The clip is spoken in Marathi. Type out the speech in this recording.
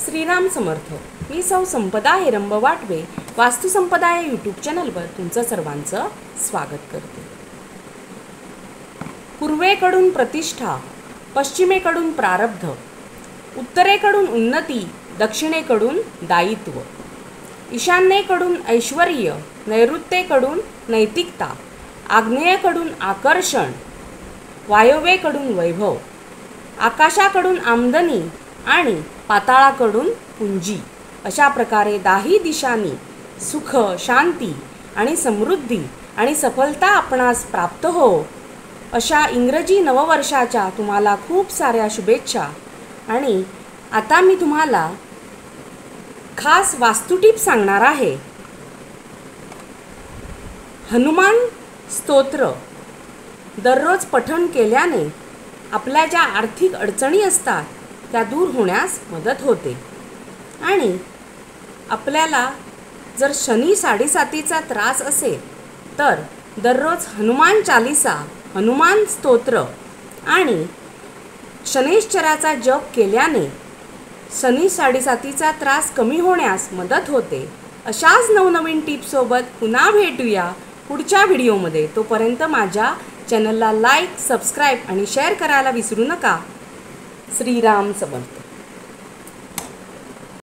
श्रीराम समर्थ। मी सौ संपदा हेरंब वाटवे वास्तुसंपदा या यूट्यूब चॅनलवर तुमचं सर्वांचं स्वागत करते। पूर्वेकडून प्रतिष्ठा, पश्चिमेकडून प्रारब्ध, उत्तरेकडून उन्नती, दक्षिणेकडून दायित्व, ईशान्येकडून ऐश्वर्य, नैऋत्येकडून नैतिकता, आग्नेयेकडून आकर्षण, वायव्येकडून वैभव, आकाशाकडून आमदनी आणि पाताळाकडून पुंजी, अशा प्रकारे दाही दिशांनी सुख, शांती आणि समृद्धी आणि सफलता आपणास प्राप्त हो, अशा इंग्रजी नववर्षाच्या तुम्हाला खूप साऱ्या शुभेच्छा। आणि आता मी तुम्हाला खास वास्तु टिप सांगणार आहे। हनुमान स्तोत्र दररोज पठण केल्याने आपल्या ज्या आर्थिक अडचणी असतात त्या दूर होण्यास मदत होते। आणि आपल्याला जर शनी 7.5चा त्रास असेल तर दररोज हनुमान चालीसा, हनुमान स्तोत्र आणि शनैश्चराचा जप केल्याने शनी 7.5चा त्रास कमी होण्यास मदत होते। अशाच नवनवीन टिप्ससोबत पुन्हा भेटूया पुढच्या व्हिडिओमध्ये। तोपर्यंत माझ्या चॅनलला लाईक, सबस्क्राईब आणि शेअर करायला विसरू नका। श्रीराम समर्थ।